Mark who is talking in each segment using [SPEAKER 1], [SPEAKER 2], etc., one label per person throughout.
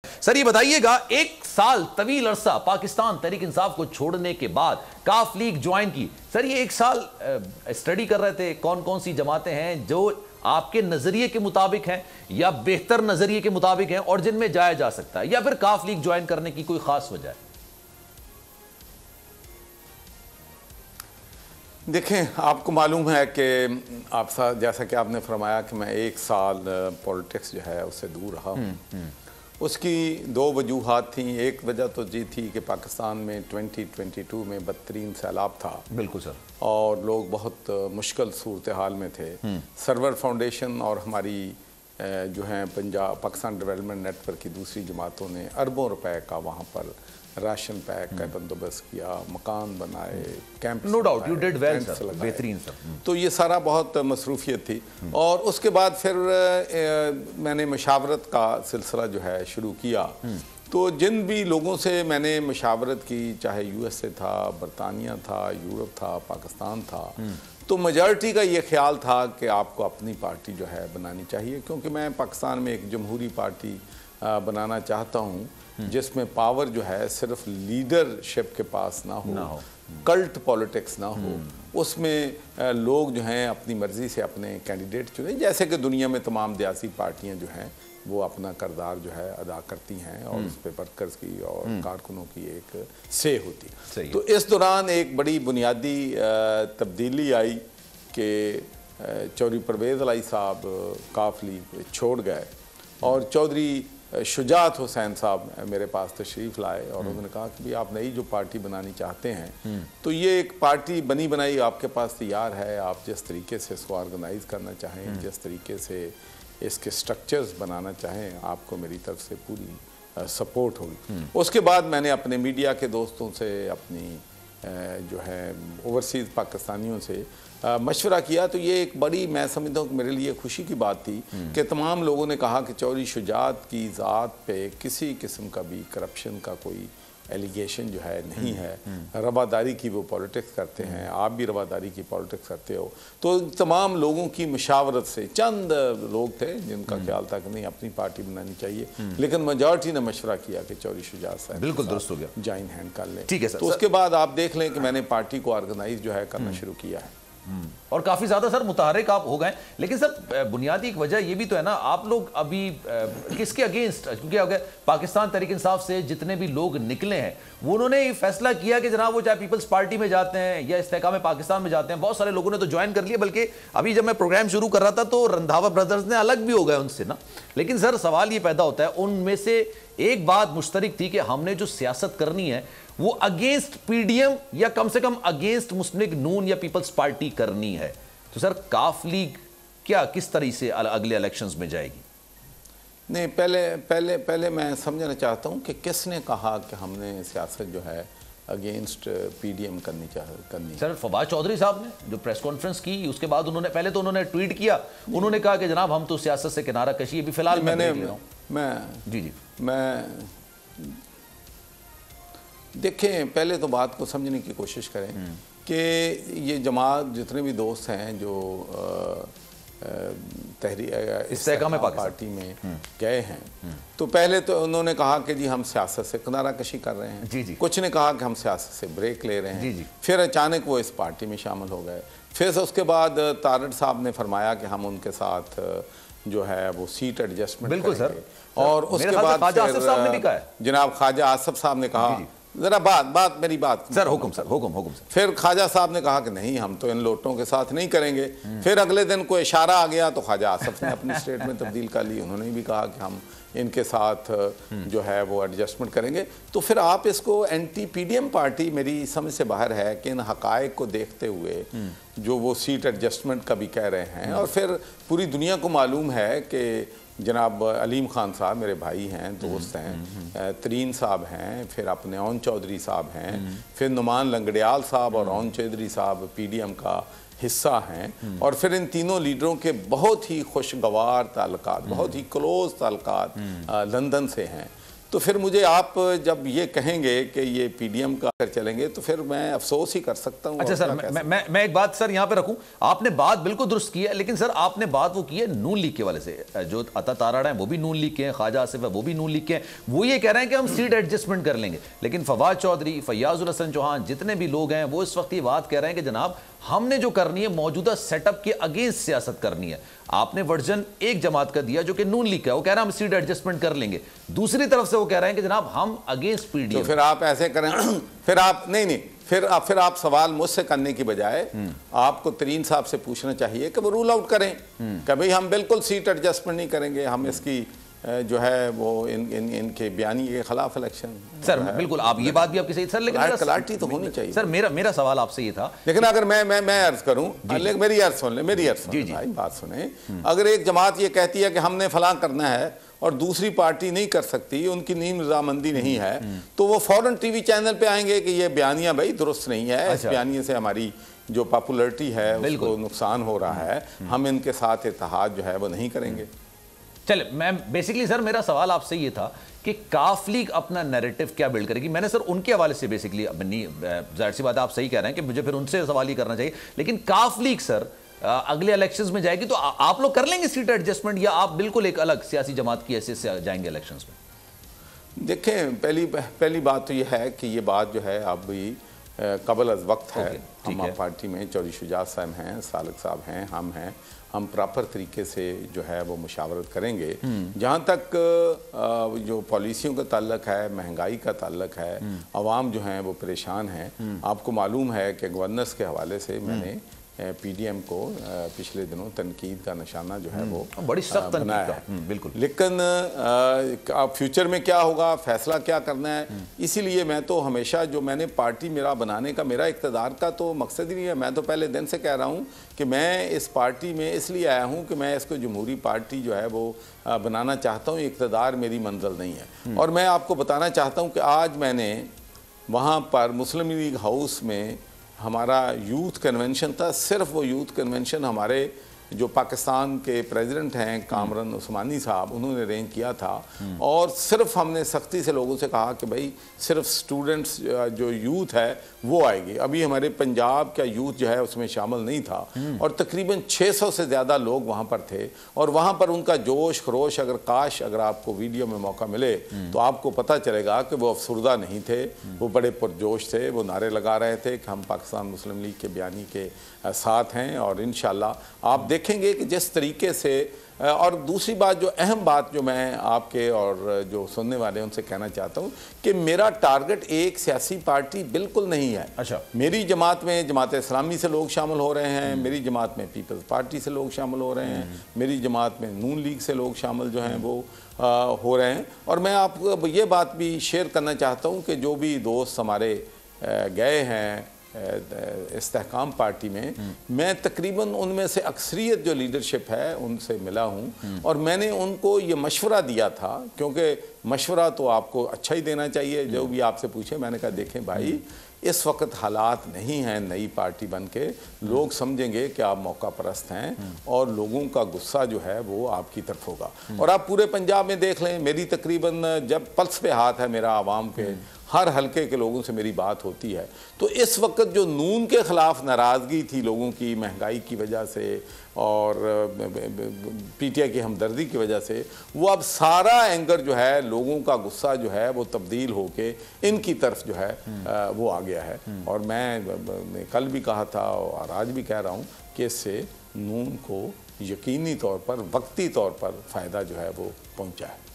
[SPEAKER 1] Sir ये बताइएगा, एक साल तवील अरसा पाकिस्तान तहरीक इंसाफ को छोड़ने के बाद काफ लीग ज्वाइन की। सर ये एक साल स्टडी कर रहे थे कौन कौन सी जमातें हैं जो आपके नजरिए के मुताबिक हैं या बेहतर नजरिए के मुताबिक हैं और जिनमें जाया जा सकता है, या फिर काफ लीग ज्वाइन करने की कोई खास वजह है?
[SPEAKER 2] देखें, आपको मालूम है कि आप जैसा कि आपने फरमाया कि मैं एक साल पॉलिटिक्स जो है उससे दूर रहा हूँ। उसकी दो वजूहात थी। एक वजह तो ये थी कि पाकिस्तान में 2022 में बदतरीन सैलाब था।
[SPEAKER 1] बिल्कुल सर।
[SPEAKER 2] और लोग बहुत मुश्किल सूरत हाल में थे। सर्वर फाउंडेशन और हमारी जो हैं पाकिस्तान डेवलपमेंट नेटवर्क की दूसरी जमातों ने अरबों रुपए का वहाँ पर राशन पैक का बंदोबस्त किया, मकान बनाए, camp.
[SPEAKER 1] No doubt you did well sir, बेहतरीन सर।
[SPEAKER 2] तो ये सारा बहुत मसरूफियत थी। और उसके बाद फिर मैंने मशावरत का सिलसिला जो है शुरू किया। तो जिन भी लोगों से मैंने मशावरत की, चाहे USA था, बरतानिया था, यूरोप था, पाकिस्तान था, तो मेजॉरिटी का ये ख्याल था कि आपको अपनी पार्टी जो है बनानी चाहिए, क्योंकि मैं पाकिस्तान में एक जमहूरी पार्टी बनाना चाहता हूँ जिसमें पावर जो है सिर्फ लीडरशिप के पास ना हो, कल्ट पॉलिटिक्स ना हो, उसमें लोग जो हैं अपनी मर्जी से अपने कैंडिडेट चुने, जैसे कि दुनिया में तमाम सियासी पार्टियां जो हैं वो अपना किरदार जो है अदा करती हैं और उस पर वर्कर्स की और कारकुनों की एक से होती है। तो इस दौरान एक बड़ी बुनियादी तब्दीली आई कि चौधरी परवेज़ इलाही साहब काफ लीग छोड़ गए और चौधरी शुजात हुसैन साहब मेरे पास तशरीफ़ लाए और उन्होंने कहा कि भाई आप नई जो पार्टी बनानी चाहते हैं तो ये एक पार्टी बनी बनाई आपके पास तैयार है, आप जिस तरीके से इसको ऑर्गेनाइज़ करना चाहें, जिस तरीके से इसके स्ट्रक्चर्स बनाना चाहें, आपको मेरी तरफ से पूरी सपोर्ट होगी। उसके बाद मैंने अपने मीडिया के दोस्तों से, अपनी जो है ओवरसीज़ पाकिस्तानियों से मशवरा किया। तो ये एक बड़ी, मैं समझता हूँ कि मेरे लिए खुशी की बात थी कि तमाम लोगों ने कहा कि चौधरी शुजात की ज़ात पे किसी किस्म का भी करप्शन का कोई एलिगेशन जो है नहीं है, रवादारी की वो पॉलिटिक्स करते हैं, आप भी रवादारी की पॉलिटिक्स करते हो। तो तमाम लोगों की मशावरत से चंद लोग थे जिनका ख्याल था कि नहीं अपनी पार्टी बनानी चाहिए, लेकिन मेजॉरिटी ने मशवरा किया कि चौधरी शुजात साहब
[SPEAKER 1] बिल्कुल दुरुस्त हो गया,
[SPEAKER 2] जॉइन हैंड कर लें।
[SPEAKER 1] ठीक है सर।
[SPEAKER 2] तो उसके बाद आप देख लें कि मैंने पार्टी को ऑर्गेनाइज जो है करना शुरू किया है
[SPEAKER 1] और काफी ज्यादा सर मुतहरिक आप हो गए। लेकिन सर बुनियादी एक वजह ये भी तो है ना, आप लोग अभी किसके अगेंस्ट, क्योंकि अगर पाकिस्तान तहरीक इंसाफ से जितने भी लोग निकले हैं वो उन्होंने ये फैसला किया कि जनाब वो चाहे पीपल्स पार्टी में जाते हैं या इस्तेकाम पाकिस्तान में जाते हैं, बहुत सारे लोगों ने तो ज्वाइन कर लिया। बल्कि अभी जब मैं प्रोग्राम शुरू कर रहा था तो रंधावा ब्रदर्स ने अलग भी हो गए उनसे ना। लेकिन सर सवाल ये पैदा होता है, उनमें से एक बात मुश्तरक थी कि हमने जो सियासत करनी है वो अगेंस्ट PDM या कम से कम अगेंस्ट मुस्लिम लीग नून या पीपल्स पार्टी करनी है। तो सर काफ लीग क्या किस तरह से अगले इलेक्शंस में जाएगी?
[SPEAKER 2] नहीं, पहले मैं समझना चाहता हूं कि किसने कहा कि हमने सियासत जो है अगेंस्ट PDM करनी।
[SPEAKER 1] सर फवाद चौधरी साहब ने जो प्रेस कॉन्फ्रेंस की, उसके बाद उन्होंने पहले तो उन्होंने ट्वीट किया, उन्होंने कहा कि जनाब हम तो सियासत से किनारा कशी। अभी फिलहाल
[SPEAKER 2] मैं देखें, पहले तो बात को समझने की कोशिश करें कि ये जमात जितने भी दोस्त हैं जो इस्तेकाम पार्टी में गए हैं, तो पहले तो उन्होंने कहा कि जी हम सियासत से किनारा कशी कर रहे हैं।
[SPEAKER 1] जी।
[SPEAKER 2] कुछ ने कहा कि हम सियासत से ब्रेक ले रहे हैं। फिर अचानक वो इस पार्टी में शामिल हो गए। फिर उसके बाद तारड़ साहब ने फरमाया कि हम उनके साथ जो है वो सीट एडजस्टमेंट करेंगे। और उसके बाद जनाब ख्वाजा आसिफ साहब ने कहा, जरा मेरी बात
[SPEAKER 1] सर, हुक्म सर।
[SPEAKER 2] फिर ख्वाजा साहब ने कहा कि नहीं हम तो इन लोटों के साथ नहीं करेंगे। फिर अगले दिन कोई इशारा आ गया तो ख्वाजा आसिफ ने अपनी स्टेटमेंट तब्दील कर ली, उन्होंने भी कहा कि हम इनके साथ जो है वो एडजस्टमेंट करेंगे। तो फिर आप इसको एंटी PDM पार्टी मेरी समझ से बाहर है कि इन हकायक को देखते हुए जो वो सीट एडजस्टमेंट का भी कह रहे हैं। और फिर पूरी दुनिया को मालूम है कि जनाब अलीम खान साहब मेरे भाई हैं, दोस्त हैं, तरीन साहब हैं, फिर अपने ओन चौधरी साहब हैं, फिर नुमान लंगड़ियाल साहब और ओन चौधरी साहब PDM का हिस्सा हैं। और फिर इन तीनों लीडरों के बहुत ही खुशगवार ताल्लुकात, बहुत ही क्लोज ताल्लुकात लंदन से हैं। तो फिर मुझे आप जब ये कहेंगे कि ये पीडीएम का कर चलेंगे तो फिर मैं अफसोस ही कर सकता हूँ।
[SPEAKER 1] अच्छा सर, मैं एक बात सर यहाँ पे रखूं, आपने बात बिल्कुल दुरुस्त की है, लेकिन सर आपने बात वो की है नून लीग के वाले से। जो अता ताराड़ा है वो भी नून लीग के हैं, ख्वाजा आसिफ है वो भी नून लीग के हैं। वो ये कह रहे हैं कि हम सीट एडजस्टमेंट कर लेंगे, लेकिन फवाद चौधरी, फैयाजुल हसन चौहान, जितने भी लोग हैं वो इस वक्त ये बात कह रहे हैं कि जनाब हमने जो करनी है मौजूदा सेटअप के अगेंस्ट सियासत करनी है। आपने वर्जन एक जमात का दिया जो कि नून लीग का, वो कह रहा है हम सीट एडजस्टमेंट कर लेंगे। दूसरी तरफ से वो कह रहे हैं कि जनाब हम अगेंस्ट पीडीएम।
[SPEAKER 2] तो फिर आप ऐसे करें फिर आप नहीं फिर आप सवाल मुझसे करने की बजाय आपको तरीन साहब से पूछना चाहिए कि वो रूल आउट करें कि भाई हम बिल्कुल सीट एडजस्टमेंट नहीं करेंगे, हम इसकी जो है वो इनके बयानी के खिलाफ इलेक्शन।
[SPEAKER 1] सर बिल्कुल आप ये बात भी आपकी सही सर, लेकिन
[SPEAKER 2] क्लैरिटी तो होनी चाहिए
[SPEAKER 1] सर। मेरा सवाल आपसे ये था,
[SPEAKER 2] लेकिन अगर मैं अर्ज करूं, मेरी अर्ज सुन ले, भाई बात सुने। अगर एक जमात ये कहती है कि हमने फलां करना है और दूसरी पार्टी नहीं कर सकती, उनकी नीम रजामंदी नहीं है, तो वो फौरन टीवी चैनल पे आएंगे कि ये बयानिया भाई दुरुस्त नहीं है, इस बयानिए से हमारी जो पॉपुलरिटी है उसको नुकसान हो रहा है, हम इनके साथ इत्तेहाद जो है वो नहीं करेंगे।
[SPEAKER 1] चले, मैं बेसिकली सर मेरा सवाल आपसे ये था कि काफ लीग अपना नैरेटिव क्या बिल्ड करेगी। मैंने सर उनके हवाले से बेसिकली, जाहिर सी बात है आप सही कह रहे हैं कि मुझे फिर उनसे सवाल ही करना चाहिए, लेकिन काफ लीग सर अगले इलेक्शंस में जाएगी तो आप लोग कर लेंगे सीट एडजस्टमेंट, या आप बिल्कुल एक अलग सियासी जमात की हैसियत से जाएंगे इलेक्शंस में?
[SPEAKER 2] देखें, पहली बात तो यह है कि ये बात जो है अब भी कबल अज वक्त है। हम पार्टी में चौधरी शुजात साहब हैं, सालक साहब हैं, हम प्रॉपर तरीके से जो है वो मुशावरत करेंगे। जहाँ तक जो पॉलिसियों का ताल्लुक है, महंगाई का ताल्लुक है, अवाम जो हैं वो परेशान हैं। आपको मालूम है कि गवर्नर्स के हवाले से मैंने पीडीएम को पिछले दिनों तनकीद का निशाना जो है वो
[SPEAKER 1] बड़ी सख्त बनाया है। बिल्कुल,
[SPEAKER 2] लेकिन अब फ्यूचर में क्या होगा, फैसला क्या करना है, इसीलिए मैं तो हमेशा जो मैंने पार्टी मेरा बनाने का, मेरा इक़्तिदार का तो मकसद ही नहीं है। मैं तो पहले दिन से कह रहा हूँ कि मैं इस पार्टी में इसलिए आया हूँ कि मैं इसको जमहूरी पार्टी जो है वो बनाना चाहता हूँ, इक़्तिदार मेरी मंजिल नहीं है। और मैं आपको बताना चाहता हूँ कि आज मैंने वहाँ पर मुस्लिम लीग हाउस में हमारा यूथ कन्वेंशन था। सिर्फ वो यूथ कन्वेंशन हमारे जो पाकिस्तान के प्रेसिडेंट हैं कामरान उस्मानी साहब, उन्होंने अरेंज किया था। और सिर्फ हमने सख्ती से लोगों से कहा कि भाई सिर्फ स्टूडेंट्स जो यूथ है वो आएगी। अभी हमारे पंजाब का यूथ जो है उसमें शामिल नहीं था और तकरीबन 600 से ज़्यादा लोग वहाँ पर थे। और वहाँ पर उनका जोश खरोश, अगर आपको वीडियो में मौका मिले तो आपको पता चलेगा कि वो अफसरदा नहीं थे, वो बड़े पुरजोश थे। वो नारे लगा रहे थे कि हम पाकिस्तान मुस्लिम लीग के बयानी के साथ हैं। और इंशाल्लाह आप देखेंगे कि जिस तरीके से, और दूसरी बात, जो अहम बात जो मैं आपके और जो सुनने वाले उनसे कहना चाहता हूँ कि मेरा टारगेट एक सियासी पार्टी बिल्कुल नहीं है।
[SPEAKER 1] अच्छा, मेरी
[SPEAKER 2] जमात में जमात इस्लामी से लोग शामिल हो रहे हैं, मेरी जमात में पीपल्स पार्टी से लोग शामिल हो रहे हैं, मेरी जमात में नून लीग से लोग शामिल जो हैं वो हो रहे हैं। और मैं आपको ये बात भी शेयर करना चाहता हूँ कि जो भी दोस्त हमारे गए हैं इस्तेहकाम पार्टी में, मैं तकरीबन उनमें से अक्सरियत जो लीडरशिप है उनसे मिला हूं और मैंने उनको ये मशवरा दिया था, क्योंकि मशवरा तो आपको अच्छा ही देना चाहिए। जो भी आपसे पूछे, मैंने कहा देखें भाई, इस वक्त हालात नहीं हैं नई पार्टी बन के, लोग समझेंगे कि आप मौका परस्त हैं और लोगों का गुस्सा जो है वो आपकी तरफ होगा। और आप पूरे पंजाब में देख लें, मेरी तकरीबन जब पल्स पे हाथ है मेरा, आवाम के हर हलके के लोगों से मेरी बात होती है। तो इस वक्त जो नून के ख़िलाफ़ नाराज़गी थी लोगों की, महंगाई की वजह से और पीटीआई की हमदर्दी की वजह से, वो अब सारा एंगर जो है, लोगों का गुस्सा जो है वो तब्दील होके इनकी तरफ जो है वो आ गया है। और मैं कल भी कहा था और आज भी कह रहा हूँ कि इससे नून को यकीनी तौर पर, वक्ती तौर पर फ़ायदा जो है वो पहुँचा है।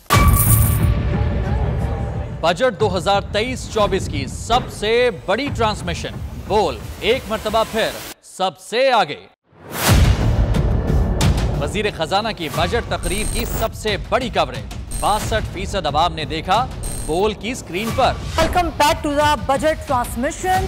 [SPEAKER 3] बजट 2023-24 की सबसे बड़ी ट्रांसमिशन, बोल एक मर्तबा फिर सबसे आगे। वजीर खजाना की बजट तकरीर की सबसे बड़ी कवरेज, 62% अवाम ने देखा बोल की स्क्रीन पर।
[SPEAKER 4] Welcome back to the budget transmission.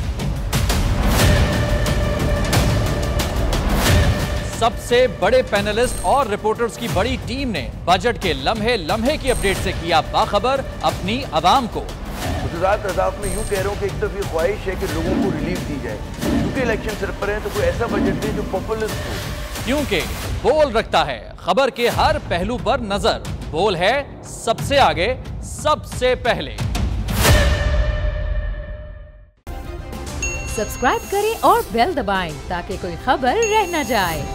[SPEAKER 3] सबसे बड़े पैनलिस्ट और रिपोर्टर्स की बड़ी टीम ने बजट के लम्हे लम्हे की अपडेट से किया बाखबर अपनी आवाम को।
[SPEAKER 5] गुजरात अदाफ में यूं कह रहा हूं कि एक तरफ ये ख्वाहिश है कि लोगों को रिलीफ दी जाए, क्योंकि इलेक्शन सर पर है, तो कोई ऐसा बजट दे जो पॉपुलिस्ट हो।
[SPEAKER 3] क्योंकि बोल रखता है खबर के हर पहलू पर नजर, बोल है सबसे आगे सबसे पहले।
[SPEAKER 6] सब्सक्राइब करें और बेल दबाएं ताकि कोई खबर रह न जाए।